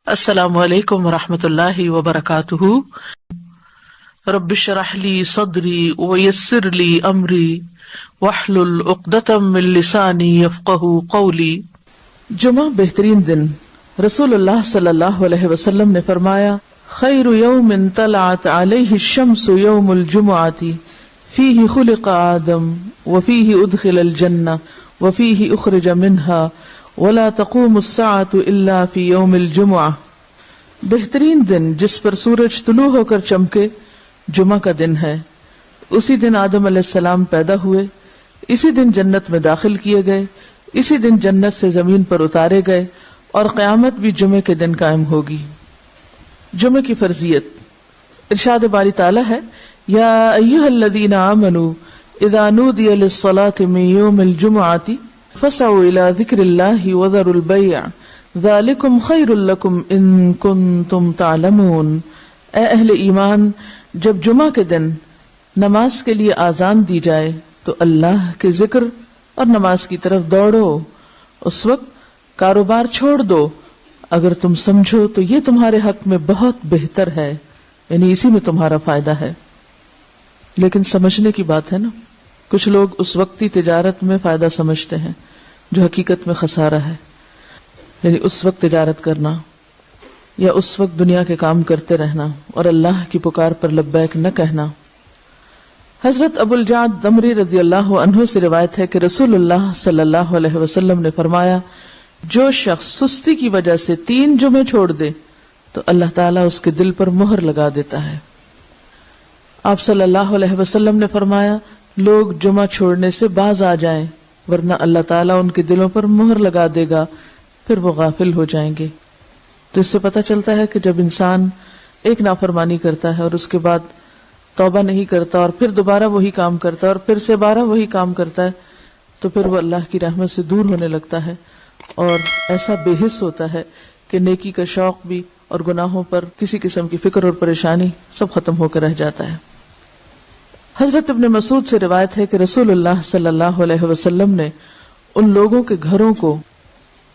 السلام علیکم ورحمۃ اللہ وبرکاتہ۔ رب اشرح لی صدری ویسر لی امری واحلل عقدۃ من لسانی یفقہوا قولی۔ جمعہ بہترین دن۔ رسول اللہ صلی اللہ علیہ وسلم نے فرمایا، خیر یوم طلعت علیہ الشمس یوم الجمعۃ فیہ خلق آدم وفیہ ادخل الجنہ وفیہ اخرج منہا ولا تقوم الساعة الا فی یوم الجمعہ۔ بہترین دن جس پر سورج طلوع ہو کر چمکے جمعہ کا دن ہے۔ اسی دن آدم علیہ السلام پیدا ہوئے، اسی دن جنت میں داخل کیے گئے، اسی دن جنت سے زمین پر اتارے گئے، اور قیامت بھی جمعے کے دن قائم ہوگی۔ جمعے کی فرضیت۔ ارشاد باری تعالیٰ ہے، یا ایھا الذین آمنوا اذا نودی للصلاة من یوم الجمعۃ فسعوا الی ذکر اللہ وذروا البیع ذالکم خیر لکم ان کنتم تعلمون۔ اے اہل ایمان، جب جمعہ کے دن نماز کے لیے آذان دی جائے تو اللہ کے ذکر اور نماز کی طرف دوڑو، اس وقت کاروبار چھوڑ دو، اگر تم سمجھو تو یہ تمہارے حق میں بہت بہتر ہے، یعنی اسی میں تمہارا فائدہ ہے۔ لیکن سمجھنے کی بات ہے نا، کچھ لوگ اس وقتی تجارت میں فائدہ سمجھتے ہیں جو حقیقت میں خسارہ ہے، یعنی اس وقت تجارت کرنا یا اس وقت دنیا کے کام کرتے رہنا اور اللہ کی پکار پر لبیک نہ کہنا۔ حضرت ابو الجعد دمری رضی اللہ عنہ سے روایت ہے کہ رسول اللہ صلی اللہ علیہ وسلم نے فرمایا، جو شخص سستی کی وجہ سے 3 جمعے چھوڑ دے تو اللہ تعالیٰ اس کے دل پر مہر لگا دیتا ہے۔ آپ صلی اللہ علیہ وسلم نے فرمایا، لوگ جمعہ چھوڑنے سے باز آ جائیں ورنہ اللہ تعالیٰ ان کے دلوں پر مہر لگا دے گا، پھر وہ غافل ہو جائیں گے۔ تو اس سے پتہ چلتا ہے کہ جب انسان ایک نافرمانی کرتا ہے اور اس کے بعد توبہ نہیں کرتا اور پھر دوبارہ وہی کام کرتا ہے اور پھر سے 12 وہی کام کرتا ہے تو پھر وہ اللہ کی رحمت سے دور ہونے لگتا ہے اور ایسا بے حس ہوتا ہے کہ نیکی کا شوق بھی اور گناہوں پر کسی قسم کی فکر اور پریشانی سب ختم ہو کر رہ جاتا ہے۔ حضرت ابن مسعود سے روایت ہے کہ رسول اللہ صلی اللہ علیہ وسلم نے ان لوگوں کے گھروں کو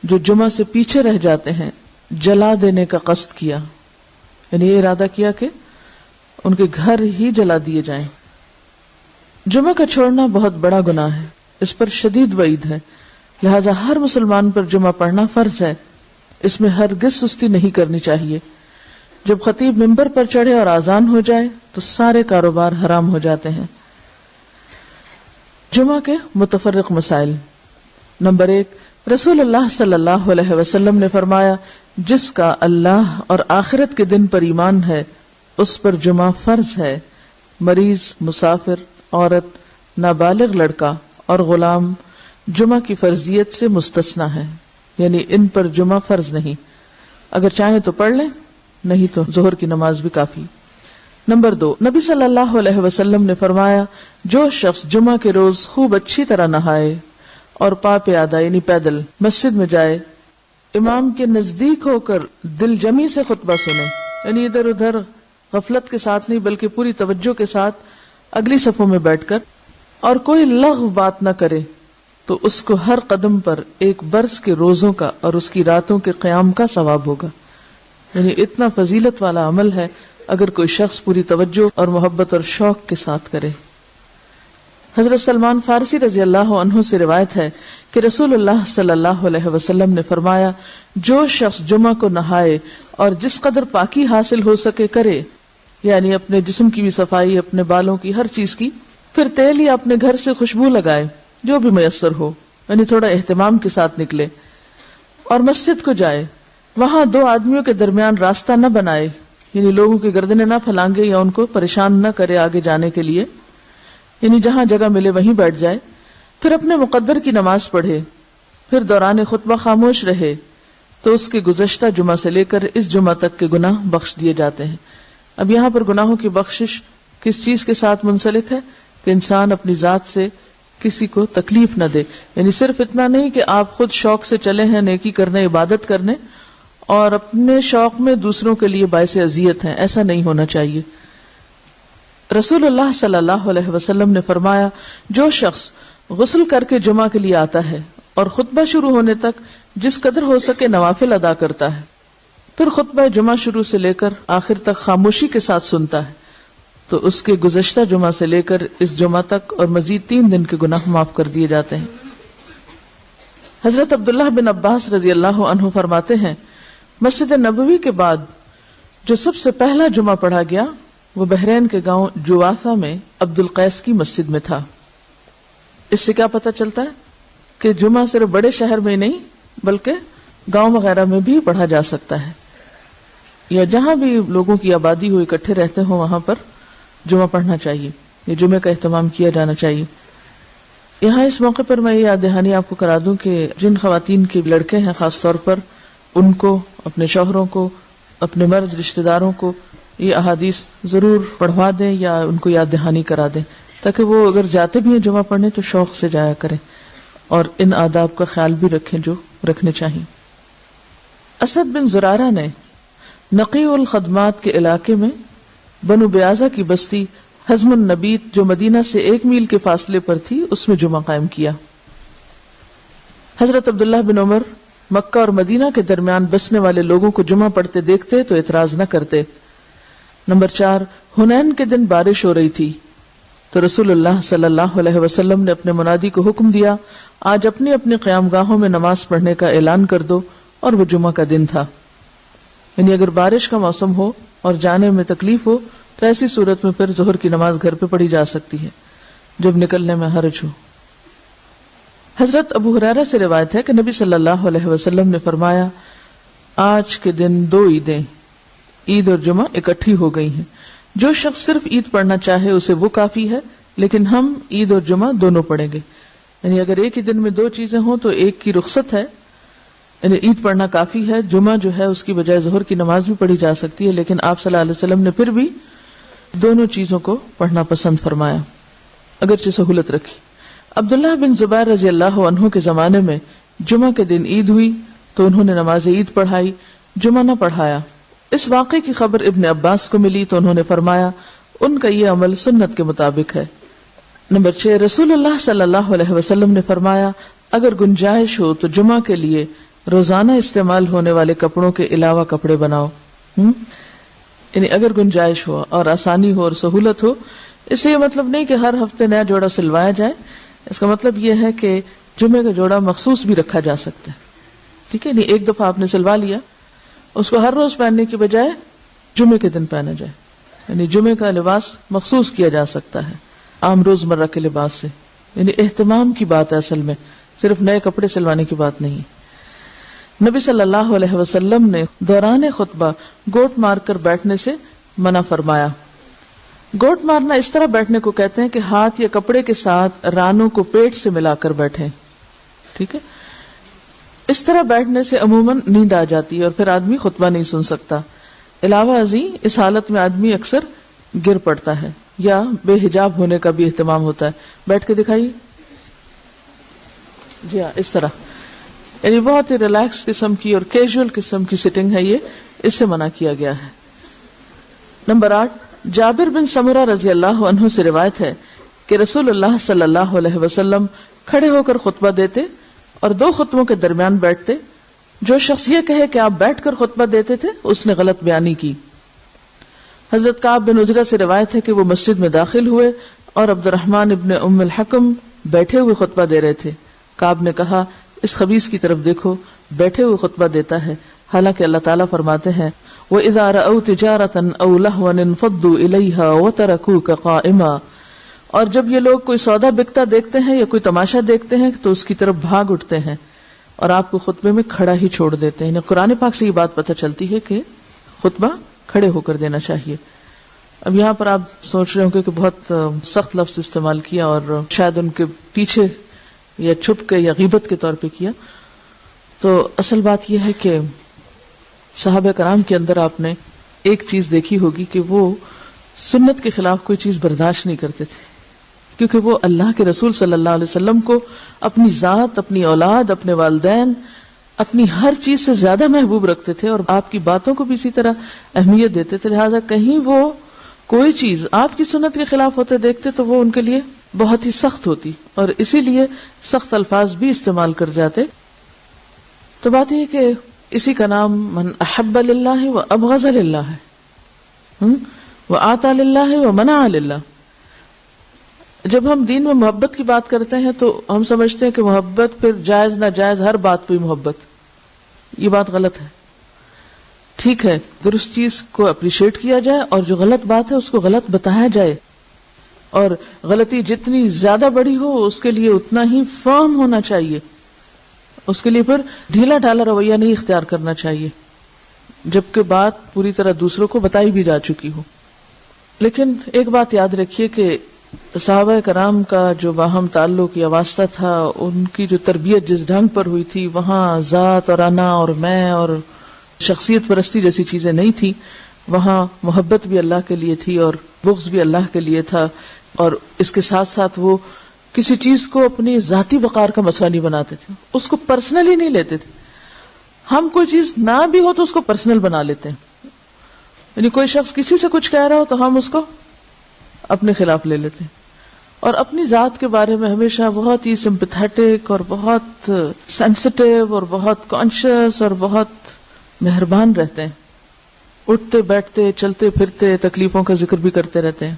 جو جمعہ سے پیچھے رہ جاتے ہیں جلا دینے کا قصد کیا، یعنی یہ ارادہ کیا کہ ان کے گھر ہی جلا دیے جائیں۔ جمعہ کا چھوڑنا بہت بڑا گناہ ہے، اس پر شدید وعید ہے، لہذا ہر مسلمان پر جمعہ پڑھنا فرض ہے، اس میں ہرگز سستی نہیں کرنی چاہیے۔ جب خطیب ممبر پر چڑھے اور آذان ہو جائے تو سارے کاروبار حرام ہو جاتے ہیں۔ جمعہ کے متفرق مسائل۔ نمبر 1، رسول اللہ صلی اللہ علیہ وسلم نے فرمایا، جس کا اللہ اور آخرت کے دن پر ایمان ہے اس پر جمعہ فرض ہے۔ مریض، مسافر، عورت، نابالغ لڑکا اور غلام جمعہ کی فرضیت سے مستثنی ہے، یعنی ان پر جمعہ فرض نہیں، اگر چاہیں تو پڑھ لیں، نہیں تو ظہر کی نماز بھی کافی۔ نمبر 2، نبی صلی اللہ علیہ وسلم نے فرمایا، جو شخص جمعہ کے روز خوب اچھی طرح نہائے اور پا پیادہ یعنی پیدل مسجد میں جائے، امام کے نزدیک ہو کر دل جمی سے خطبہ سنے، یعنی ادھر ادھر غفلت کے ساتھ نہیں بلکہ پوری توجہ کے ساتھ اگلی صفوں میں بیٹھ کر، اور کوئی لغو بات نہ کرے، تو اس کو ہر قدم پر 1 برس کے روزوں کا اور اس کی راتوں کے قیام کا ثواب ہوگا۔ یعنی اتنا فضیلت والا عمل ہے اگر کوئی شخص پوری توجہ اور محبت اور شوق کے ساتھ کرے۔ حضرت سلمان فارسی رضی اللہ عنہ سے روایت ہے کہ رسول اللہ صلی اللہ علیہ وسلم نے فرمایا، جو شخص جمعہ کو نہائے اور جس قدر پاکی حاصل ہو سکے کرے، یعنی اپنے جسم کی بھی صفائی، اپنے بالوں کی، ہر چیز کی، پھر تیل یا اپنے گھر سے خوشبو لگائے جو بھی میسر ہو، یعنی تھوڑا اہتمام کے ساتھ نکلے، اور مسجد کو جائے، وہاں 2 آدمیوں کے درمیان راستہ نہ بنائے، یعنی لوگوں کی گردنیں نہ پھلانگے یا ان کو پریشان نہ کرے آگے جانے کے لیے، یعنی جہاں جگہ ملے وہیں بیٹھ جائے، پھر اپنے مقدر کی نماز پڑھے، پھر دوران خطبہ خاموش رہے، تو اس کے گزشتہ جمعہ سے لے کر اس جمعہ تک کے گناہ بخش دیے جاتے ہیں۔ اب یہاں پر گناہوں کی بخشش کس چیز کے ساتھ منسلک ہے کہ انسان اپنی ذات سے کسی کو تکلیف نہ دے، یعنی صرف اتنا نہیں کہ آپ خود شوق سے چلے ہیں نیکی کرنے، عبادت کرنے، اور اپنے شوق میں دوسروں کے لیے باعث اذیت ہیں، ایسا نہیں ہونا چاہیے۔ رسول اللہ صلی اللہ علیہ وسلم نے فرمایا، جو شخص غسل کر کے جمعہ کے لیے آتا ہے اور خطبہ شروع ہونے تک جس قدر ہو سکے نوافل ادا کرتا ہے، پھر خطبہ جمعہ شروع سے لے کر آخر تک خاموشی کے ساتھ سنتا ہے تو اس کے گزشتہ جمعہ سے لے کر اس جمعہ تک اور مزید 3 دن کے گناہ معاف کر دیے جاتے ہیں۔ حضرت عبداللہ بن عباس رضی اللہ عنہ فرماتے ہیں مسجد نبوی کے بعد جو سب سے پہلا جمعہ پڑھا گیا وہ بحرین کے گاؤں جوافہ میں عبد القیس کی مسجد میں تھا۔ اس سے کیا پتہ چلتا ہے کہ جمعہ صرف بڑے شہر میں نہیں بلکہ گاؤں وغیرہ میں بھی پڑھا جا سکتا ہے، یا جہاں بھی لوگوں کی آبادی ہو اکٹھے رہتے ہوں وہاں پر جمعہ پڑھنا چاہیے، یہ جمعے کا اہتمام کیا جانا چاہیے۔ یہاں اس موقع پر میں یہ یاد دہانی آپ کو کرا دوں کہ جن خواتین کے لڑکے ہیں خاص طور پر ان کو، اپنے شوہروں کو، اپنے مرد رشتہ داروں کو یہ احادیث ضرور پڑھوا دیں یا ان کو یاد دہانی کرا دیں تاکہ وہ اگر جاتے بھی ہیں جمعہ پڑھنے تو شوق سے جایا کریں اور ان آداب کا خیال بھی رکھیں جو رکھنے چاہیے۔ اسد بن زرارہ نے نقی الخدمات کے علاقے میں بنو بیازہ کی بستی حزم النبیت جو مدینہ سے 1 میل کے فاصلے پر تھی اس میں جمعہ قائم کیا۔ حضرت عبداللہ بن عمر مکہ اور مدینہ کے درمیان بسنے والے لوگوں کو جمعہ پڑھتے دیکھتے تو اعتراض نہ کرتے۔ نمبر 4، حنین کے دن بارش ہو رہی تھی تو رسول اللہ صلی اللہ علیہ وسلم نے اپنے منادی کو حکم دیا آج اپنی اپنی قیام گاہوں میں نماز پڑھنے کا اعلان کر دو، اور وہ جمعہ کا دن تھا۔ یعنی اگر بارش کا موسم ہو اور جانے میں تکلیف ہو تو ایسی صورت میں پھر ظہر کی نماز گھر پہ پڑھی جا سکتی ہے جب نکلنے میں حرج ہو۔ حضرت ابو ہریرہ سے روایت ہے کہ نبی صلی اللہ علیہ وسلم نے فرمایا آج کے دن 2 عیدیں عید اور جمعہ اکٹھی ہو گئی ہیں، جو شخص صرف عید پڑھنا چاہے اسے وہ کافی ہے، لیکن ہم عید اور جمعہ دونوں پڑھیں گے۔ یعنی اگر ایک ہی دن میں 2 چیزیں ہوں تو ایک کی رخصت ہے، یعنی عید پڑھنا کافی ہے، جمعہ جو ہے اس کی بجائے ظہر کی نماز بھی پڑھی جا سکتی ہے، لیکن آپ صلی اللہ علیہ وسلم نے پھر بھی دونوں چیزوں کو پڑھنا پسند فرمایا، اگرچہ سہولت رکھی۔ عبداللہ بن زبیر رضی اللہ عنہ کے زمانے میں جمعہ کے دن عید ہوئی تو انہوں نے نماز عید پڑھائی، جمعہ نہ پڑھایا۔ اس واقعے کی خبر ابن عباس کو ملی تو انہوں نے فرمایا ان کا یہ عمل سنت کے مطابق ہے۔ نمبر 6، رسول اللہ صلی اللہ علیہ وسلم نے فرمایا اگر گنجائش ہو تو جمعہ کے لیے روزانہ استعمال ہونے والے کپڑوں کے علاوہ کپڑے بناؤ۔ یعنی اگر گنجائش ہو اور آسانی ہو اور سہولت ہو، اس سے یہ مطلب نہیں کہ ہر ہفتے نیا جوڑا سلوایا جائے، اس کا مطلب یہ ہے کہ جمعے کا جوڑا مخصوص بھی رکھا جا سکتا ہے، ٹھیک ہے، نہیں ایک دفعہ آپ نے سلوا لیا، اس کو ہر روز پہننے کی بجائے جمعے کے دن پہنا جائے، یعنی جمعے کا لباس مخصوص کیا جا سکتا ہے عام روزمرہ کے لباس سے۔ یعنی اہتمام کی بات ہے اصل میں، صرف نئے کپڑے سلوانے کی بات نہیں۔ نبی صلی اللہ علیہ وسلم نے دوران خطبہ گوٹ مار کر بیٹھنے سے منع فرمایا۔ گوٹ مارنا اس طرح بیٹھنے کو کہتے ہیں کہ ہاتھ یا کپڑے کے ساتھ رانوں کو پیٹ سے ملا کر بیٹھیں، ٹھیک ہے۔ اس طرح بیٹھنے سے عموماً نیند آ جاتی ہے اور پھر آدمی خطبہ نہیں سن سکتا۔ علاوہ ازیں اس حالت میں آدمی اکثر گر پڑتا ہے یا بے حجاب ہونے کا بھی اہتمام ہوتا ہے۔ بیٹھ کے دکھائیے، جی ہاں، اس طرح، یعنی بہت ہی ریلیکس قسم کی اور کیجول قسم کی سٹنگ ہے، یہ اس سے منع کیا گیا ہے۔ نمبر 8، جابر بن سمرہ رضی اللہ عنہ سے روایت ہے کہ رسول اللہ صلی اللہ علیہ وسلم کھڑے ہو کر خطبہ دیتے اور 2 خطبوں کے درمیان بیٹھتے۔ جو شخص یہ کہے کہ آپ بیٹھ کر خطبہ دیتے تھے اس نے غلط بیانی کی۔ حضرت کعب بن عجرہ سے روایت ہے کہ وہ مسجد میں داخل ہوئے اور عبد الرحمن ابن ام الحکم بیٹھے ہوئے خطبہ دے رہے تھے۔ کعب نے کہا اس خبیث کی طرف دیکھو، بیٹھے ہوئے خطبہ دیتا ہے، حالانکہ اللہ تعالیٰ فرماتے ہیں وَإِذَا رَأَوْا تِجَارَةً أَوْ لَهْوًا انفضوا إِلَيْهَا وَتَرَكُوكَ قَائِمًا، اور جب یہ لوگ کوئی سودا بکتا دیکھتے ہیں یا کوئی تماشا دیکھتے ہیں تو اس کی طرف بھاگ اٹھتے ہیں اور آپ کو خطبے میں کھڑا ہی چھوڑ دیتے ہیں۔ قرآن پاک سے یہ بات پتہ چلتی ہے کہ خطبہ کھڑے ہو کر دینا چاہیے۔ اب یہاں پر آپ سوچ رہے ہوں کہ بہت سخت لفظ استعمال کیا اور شاید ان کے پیچھے یا چھپ کے یا غیبت کے طور پہ کیا، تو اصل بات یہ ہے کہ صحابہ کرام کے اندر آپ نے ایک چیز دیکھی ہوگی کہ وہ سنت کے خلاف کوئی چیز برداشت نہیں کرتے تھے، کیونکہ وہ اللہ کے رسول صلی اللہ علیہ وسلم کو اپنی ذات، اپنی اولاد، اپنے والدین، اپنی ہر چیز سے زیادہ محبوب رکھتے تھے اور آپ کی باتوں کو بھی اسی طرح اہمیت دیتے تھے، لہٰذا کہیں وہ کوئی چیز آپ کی سنت کے خلاف ہوتے دیکھتے تو وہ ان کے لیے بہت ہی سخت ہوتی اور اسی لیے سخت الفاظ بھی استعمال کر جاتے۔ تو بات یہ کہ اسی کا نام من احب للہ و ابغض للہ ہے، وآتى للہ و منع للہ. جب ہم دین میں محبت کی بات کرتے ہیں تو ہم سمجھتے ہیں کہ محبت پھر جائز ناجائز ہر بات پہ محبت. یہ بات غلط ہے. ٹھیک ہے، درست چیز کو اپریشیٹ کیا جائے اور جو غلط بات ہے اس کو غلط بتایا جائے، اور غلطی جتنی زیادہ بڑی ہو اس کے لیے اتنا ہی فرم ہونا چاہیے. اس کے لیے پھر ڈھیلا ڈھالا رویہ نہیں اختیار کرنا چاہیے جبکہ بات پوری طرح دوسروں کو بتائی بھی جا چکی ہو. لیکن ایک بات یاد رکھیے کہ صحابہ کرام کا جو باہم تعلق یا واسطہ تھا، ان کی جو تربیت جس ڈھنگ پر ہوئی تھی، وہاں ذات اور انا اور میں اور شخصیت پرستی جیسی چیزیں نہیں تھی. وہاں محبت بھی اللہ کے لیے تھی اور بغض بھی اللہ کے لیے تھا، اور اس کے ساتھ ساتھ وہ کسی چیز کو اپنی ذاتی وقار کا مسئلہ نہیں بناتے تھے، اس کو پرسنلی نہیں لیتے تھے. ہم کوئی چیز نہ بھی ہو تو اس کو پرسنل بنا لیتے ہیں، یعنی کوئی شخص کسی سے کچھ کہہ رہا ہو تو ہم اس کو اپنے خلاف لے لیتے ہیں، اور اپنی ذات کے بارے میں ہمیشہ بہت ہی سمپیتھیٹک اور بہت سینسٹیو اور بہت کانشیس اور بہت مہربان رہتے ہیں. اٹھتے بیٹھتے چلتے پھرتے تکلیفوں کا ذکر بھی کرتے رہتے ہیں.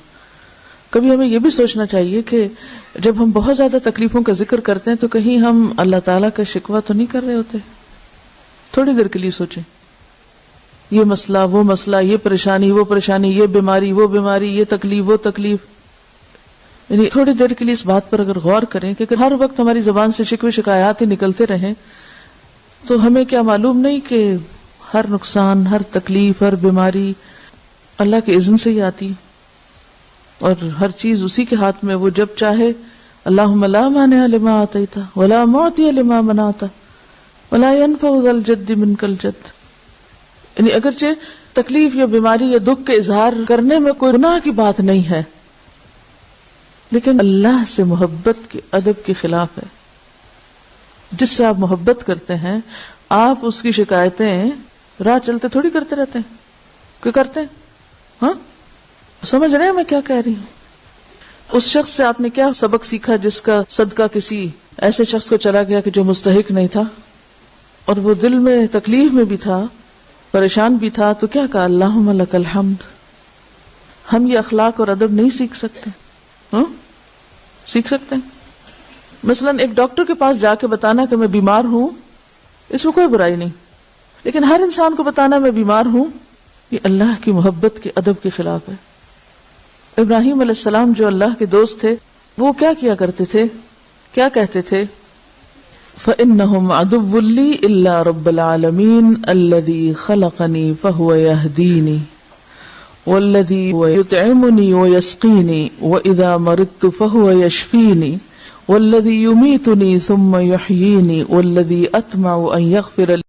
کبھی ہمیں یہ بھی سوچنا چاہیے کہ جب ہم بہت زیادہ تکلیفوں کا ذکر کرتے ہیں تو کہیں ہم اللہ تعالیٰ کا شکوہ تو نہیں کر رہے ہوتے. تھوڑی دیر کے لیے سوچیں، یہ مسئلہ وہ مسئلہ، یہ پریشانی وہ پریشانی، یہ بیماری وہ بیماری، یہ تکلیف وہ تکلیف. یعنی تھوڑی دیر کے لیے اس بات پر اگر غور کریں کہ ہر وقت ہماری زبان سے شکوے شکایات ہی نکلتے رہیں تو ہمیں کیا معلوم نہیں کہ ہر نقصان، ہر تکلیف، ہر بیماری اللہ کے اذن سے ہی آتی، اور ہر چیز اسی کے ہاتھ میں. وہ جب چاہے اللہم لا مانع لما آتیت ولا معطی لما منعت ولا ينفع ذا الجد منک الجد. یعنی اگرچہ تکلیف یا بیماری یا دکھ کے اظہار کرنے میں کوئی گناہ کی بات نہیں ہے، لیکن اللہ سے محبت کے ادب کے خلاف ہے. جس سے آپ محبت کرتے ہیں آپ اس کی شکایتیں راہ چلتے تھوڑی کرتے رہتے ہیں کہ کرتے ہیں. ہاں سمجھ رہے ہیں میں کیا کہہ رہی ہوں؟ اس شخص سے آپ نے کیا سبق سیکھا جس کا صدقہ کسی ایسے شخص کو چلا گیا کہ جو مستحق نہیں تھا، اور وہ دل میں تکلیف میں بھی تھا، پریشان بھی تھا، تو کیا کہا؟ اللہم لک الحمد. ہم یہ اخلاق اور ادب نہیں سیکھ سکتے؟ سیکھ سکتے ہیں. مثلا ایک ڈاکٹر کے پاس جا کے بتانا کہ میں بیمار ہوں، اس میں کوئی برائی نہیں، لیکن ہر انسان کو بتانا میں بیمار ہوں، یہ اللہ کی محبت کے ادب کے خلاف ہے. ابراہیم علیہ السلام جو اللہ کے دوست تھے، وہ کیا کیا کرتے تھے؟ کیا کہتے تھے؟ فَإِنَّهُمْ عَدُوٌّ لِّي إِلَّا رَبَّ الْعَالَمِينَ الَّذِي خَلَقَنِي فَهُوَ يَهْدِينِي وَالَّذِي يُطْعِمُنِي وَيَسْقِينِي وَإِذَا مَرِضْتُ فَهُوَ يَشْفِينِي وَالَّذِي يُمِيتُنِي ثُمَّ يُحْيِينِي وَالَّذِي أَطْمَعُ أَن يَغْفِرَ